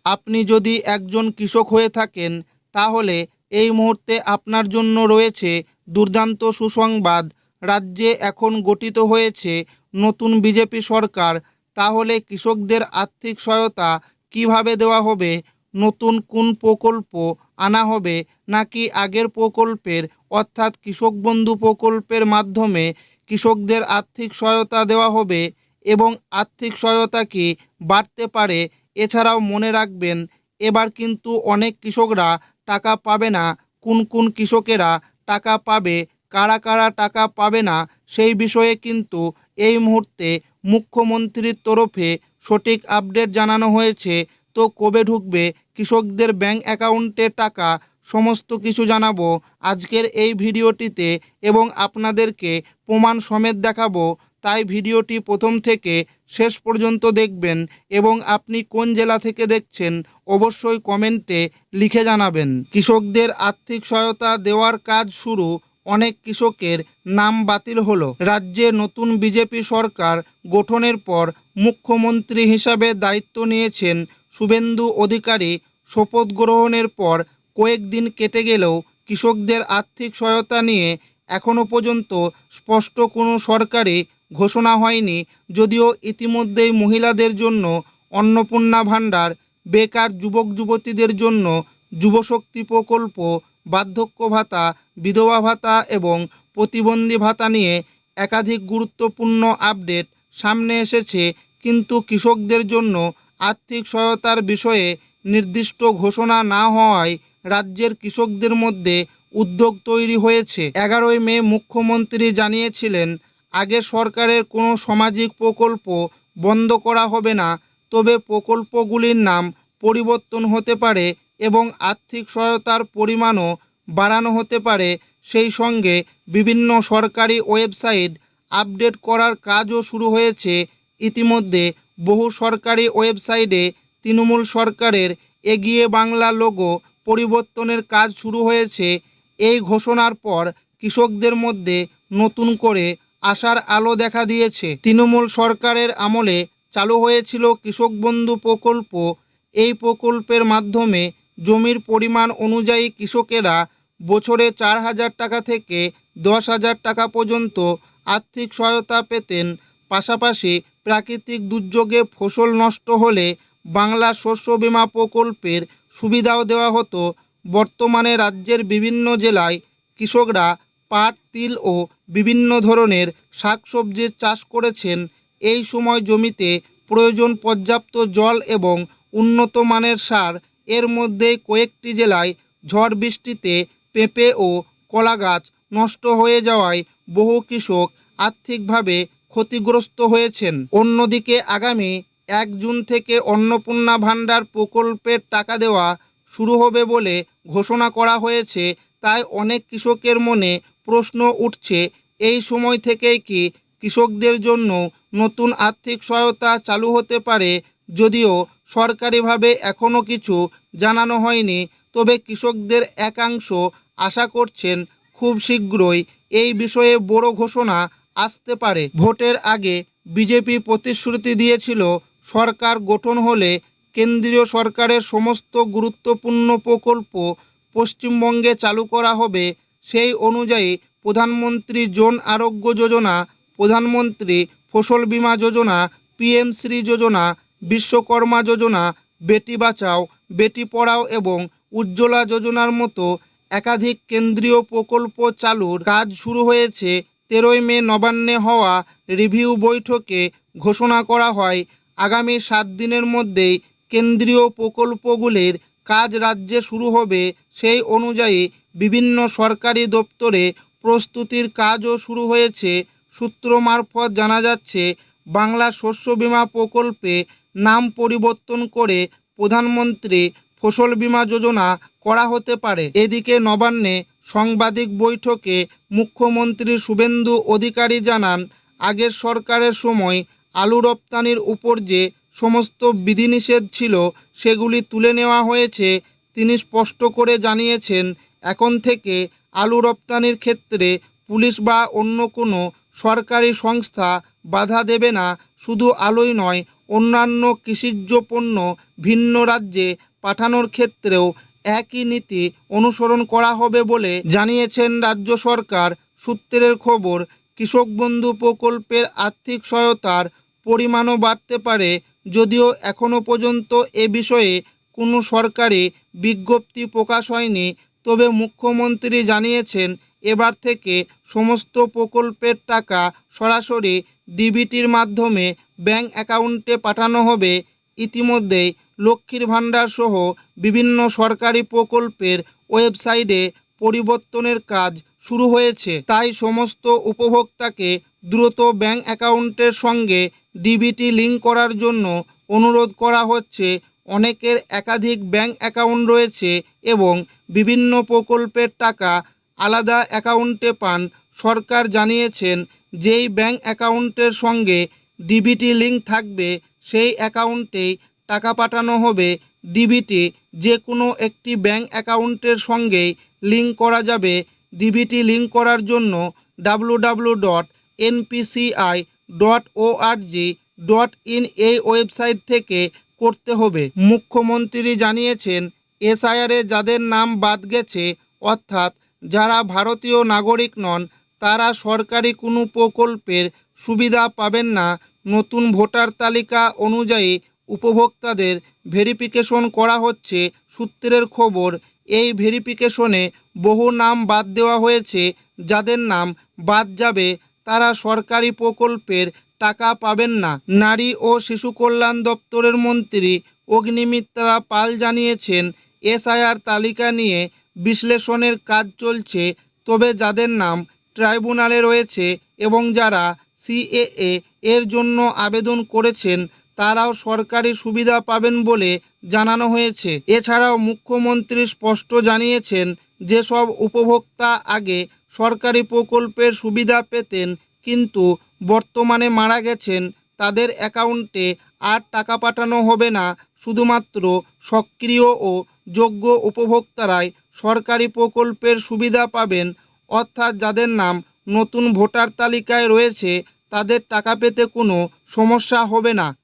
আপনি যদি একজন কৃষক হয়ে থাকেন তাহলে এই মুহূর্তে আপনার জন্য রয়েছে দুর্দান্ত সুসংবাদ। রাজ্যে এখন গঠিত হয়েছে নতুন বিজেপি সরকার। তাহলে কৃষকদের আর্থিক সহায়তা কিভাবে দেওয়া হবে? নতুন কোন প্রকল্প আনা হবে, নাকি আগের প্রকল্পের অর্থাৎ কৃষক বন্ধু প্রকল্পের মাধ্যমে কৃষকদের আর্থিক সহায়তা দেওয়া হবে এবং আর্থিক সহায়তা কি বাড়তে পারে? এছাড়াও মনে রাখবেন, এবার কিন্তু অনেক কৃষকরা টাকা পাবে না। কোন কোন কৃষকেরা টাকা পাবে, কারা কারা টাকা পাবে না, সেই বিষয়ে কিন্তু এই মুহূর্তে মুখ্যমন্ত্রীর তরফে সঠিক আপডেট জানানো হয়েছে। তো কবে ঢুকবে কৃষকদের ব্যাংক অ্যাকাউন্টে টাকা, সমস্ত কিছু জানাবো আজকের এই ভিডিওটিতে এবং আপনাদেরকে প্রমাণ সমেত দেখাবো। তাই ভিডিওটি প্রথম থেকে শেষ পর্যন্ত দেখবেন এবং আপনি কোন জেলা থেকে দেখছেন অবশ্যই কমেন্টে লিখে জানাবেন। কৃষকদের আর্থিক সহায়তা দেওয়ার কাজ শুরু। অনেক কৃষকের নাম বাতিল হলো। রাজ্যে নতুন বিজেপি সরকার গঠনের পর মুখ্যমন্ত্রী হিসাবে দায়িত্ব নিয়েছেন শুভেন্দু অধিকারী। শপথ গ্রহণের পর কয়েকদিন কেটে গেলেও কৃষকদের আর্থিক সহায়তা নিয়ে এখনও পর্যন্ত স্পষ্ট কোনো সরকারি ঘোষণা হয়নি। যদিও ইতিমধ্যেই মহিলাদের জন্য অন্নপূর্ণা ভাণ্ডার, বেকার যুবক যুবতীদের জন্য যুবশক্তি প্রকল্প, বার্ধক্য ভাতা, বিধবা ভাতা এবং প্রতিবন্ধী ভাতা নিয়ে একাধিক গুরুত্বপূর্ণ আপডেট সামনে এসেছে, কিন্তু কৃষকদের জন্য আর্থিক সহায়তার বিষয়ে নির্দিষ্ট ঘোষণা না হওয়ায় রাজ্যের কৃষকদের মধ্যে উদ্যোগ তৈরি হয়েছে। 11ই মে মুখ্যমন্ত্রী জানিয়েছিলেন আগের সরকারের কোনো সামাজিক প্রকল্প বন্ধ করা হবে না, তবে প্রকল্পগুলির নাম পরিবর্তন হতে পারে এবং আর্থিক সহায়তার পরিমাণও বাড়ানো হতে পারে। সেই সঙ্গে বিভিন্ন সরকারি ওয়েবসাইট আপডেট করার কাজও শুরু হয়েছে। ইতিমধ্যে বহু সরকারি ওয়েবসাইটে তৃণমূল সরকারের এগিয়ে বাংলা লোগো পরিবর্তনের কাজ শুরু হয়েছে। এই ঘোষণার পর কৃষকদের মধ্যে নতুন করে আশার আলো দেখা দিয়েছে। তৃণমূল সরকারের আমলে চালু হয়েছিল কৃষক বন্ধু প্রকল্প। এই প্রকল্পের মাধ্যমে জমির পরিমাণ অনুযায়ী কৃষকেরা বছরে 4,000 টাকা থেকে 10,000 টাকা পর্যন্ত আর্থিক সহায়তা পেতেন। পাশাপাশি প্রাকৃতিক দুর্যোগে ফসল নষ্ট হলে বাংলা শস্য বীমা প্রকল্পের সুবিধাও দেওয়া হতো। বর্তমানে রাজ্যের বিভিন্ন জেলায় কৃষকরা পাট, তিল ও বিভিন্ন ধরনের শাকসবজির চাষ করেছেন। এই সময় জমিতে প্রয়োজন পর্যাপ্ত জল এবং উন্নত মানের সার। এর মধ্যে কয়েকটি জেলায় ঝড় বৃষ্টিতে পেঁপে ও কলা গাছ নষ্ট হয়ে যাওয়ায় বহু কৃষক আর্থিকভাবে ক্ষতিগ্রস্ত হয়েছেন। অন্যদিকে আগামী 1 জুন থেকে অন্নপূর্ণা ভাণ্ডার প্রকল্পের টাকা দেওয়া শুরু হবে বলে ঘোষণা করা হয়েছে। তাই অনেক কৃষকের মনে প্রশ্ন উঠছে, এই সময় থেকেই কি কৃষকদের জন্য নতুন আর্থিক সহায়তা চালু হতে পারে? যদিও সরকারিভাবে এখনও কিছু জানানো হয়নি, তবে কৃষকদের একাংশ আশা করছেন খুব শীঘ্রই এই বিষয়ে বড় ঘোষণা আসতে পারে। ভোটের আগে বিজেপি প্রতিশ্রুতি দিয়েছিল সরকার গঠন হলে কেন্দ্রীয় সরকারের সমস্ত গুরুত্বপূর্ণ প্রকল্প পশ্চিমবঙ্গে চালু করা হবে। সেই অনুযায়ী প্রধানমন্ত্রী জন আরোগ্য যোজনা, প্রধানমন্ত্রী ফসল বীমা যোজনা, পিএম শ্রী যোজনা, বিশ্বকর্মা যোজনা, বেটি বাঁচাও বেটি পড়াও এবং উজ্জ্বলা যোজনার মতো একাধিক কেন্দ্রীয় প্রকল্প চালুর কাজ শুরু হয়েছে। 13ই মে নবান্নে হওয়া রিভিউ বৈঠকে ঘোষণা করা হয় আগামী 7 দিনের মধ্যেই কেন্দ্রীয় প্রকল্পগুলির কাজ রাজ্যে শুরু হবে। সেই অনুযায়ী বিভিন্ন সরকারি দপ্তরে প্রস্তুতির কাজও শুরু হয়েছে। সূত্র মারফত জানা যাচ্ছে বাংলা শস্য বীমা প্রকল্পে নাম পরিবর্তন করে প্রধানমন্ত্রী ফসল বীমা যোজনা করা হতে পারে। এদিকে নবান্নে সাংবাদিক বৈঠকে মুখ্যমন্ত্রী শুভেন্দু অধিকারী জানান, আগের সরকারের সময় আলু রপ্তানির উপর যে সমস্ত বিধিনিষেধ ছিল সেগুলি তুলে নেওয়া হয়েছে। তিনি স্পষ্ট করে জানিয়েছেন, এখন থেকে আলু রপ্তানির ক্ষেত্রে পুলিশ বা অন্য কোনো সরকারি সংস্থা বাধা দেবে না। শুধু আলুই নয়, অন্যান্য কৃষিজ পণ্য ভিন্ন রাজ্যে পাঠানোর ক্ষেত্রেও একই নীতি অনুসরণ করা হবে বলে জানিয়েছেন রাজ্য সরকার সূত্রের খবর। কৃষক বন্ধু প্রকল্পের আর্থিক সহায়তার পরিমাণও বাড়তে পারে, যদিও এখনও পর্যন্ত এ বিষয়ে কোনো সরকারি বিজ্ঞপ্তি প্রকাশ হয়নি। তবে মুখ্যমন্ত্রী জানিয়েছেন এবার থেকে সমস্ত প্রকল্পের টাকা সরাসরি ডিবিটির মাধ্যমে ব্যাংক অ্যাকাউন্টে পাঠানো হবে। ইতিমধ্যেই লক্ষ্মীর ভাণ্ডার সহ বিভিন্ন সরকারি প্রকল্পের ওয়েবসাইটে পরিবর্তনের কাজ শুরু হয়েছে, তাই সমস্ত উপভোক্তাকে দ্রুত ব্যাংক অ্যাকাউন্টের সঙ্গে ডিবিটি লিঙ্ক করার জন্য অনুরোধ করা হচ্ছে। অনেকের একাধিক ব্যাংক অ্যাকাউন্ট রয়েছে এবং বিভিন্ন প্রকল্পের টাকা আলাদা অ্যাকাউন্টে পান। সরকার জানিয়েছেন যেই ব্যাংক অ্যাকাউন্টের সঙ্গে ডিবিটি লিঙ্ক থাকবে সেই অ্যাকাউন্টেই টাকা পাঠানো হবে। ডিবিটি যে কোনো একটি ব্যাংক অ্যাকাউন্টের সঙ্গেই লিঙ্ক করা যাবে। ডিবিটি লিঙ্ক করার জন্য www.npci.org.in এই ওয়েবসাইট থেকে করতে হবে। মুখ্যমন্ত্রী জানিয়েছেন এসআইআরে যাদের নাম বাদ গেছে, অর্থাৎ যারা ভারতীয় নাগরিক নন, তারা সরকারি কোনো প্রকল্পের সুবিধা পাবেন না। নতুন ভোটার তালিকা অনুযায়ী উপভোক্তাদের ভেরিফিকেশন করা হচ্ছে। সূত্রের খবর, এই ভেরিফিকেশনে বহু নাম বাদ দেওয়া হয়েছে। যাদের নাম বাদ যাবে তারা সরকারি প্রকল্পের টাকা পাবেন না। নারী ও শিশু কল্যাণ দপ্তরের মন্ত্রী অগ্নিমিত্রা পাল জানিয়েছেন এসআইআর তালিকা নিয়ে বিশ্লেষণের কাজ চলছে। তবে যাদের নাম ট্রাইব্যুনালে রয়েছে এবং যারা সিএএ এর জন্য আবেদন করেছেন তারাও সরকারি সুবিধা পাবেন বলে জানানো হয়েছে। এছাড়াও মুখ্যমন্ত্রী স্পষ্ট জানিয়েছেন যেসব উপভোক্তা আগে সরকারি প্রকল্পের সুবিধা পেতেন কিন্তু বর্তমানে মারা গেছেন, তাদের অ্যাকাউন্টে আর টাকা পাঠানো হবে না। শুধুমাত্র সক্রিয় ও যোগ্য উপভোক্তারাই সরকারি প্রকল্পের সুবিধা পাবেন। অর্থাৎ যাদের নাম নতুন ভোটার তালিকায় রয়েছে তাদের টাকা পেতে কোনো সমস্যা হবে না।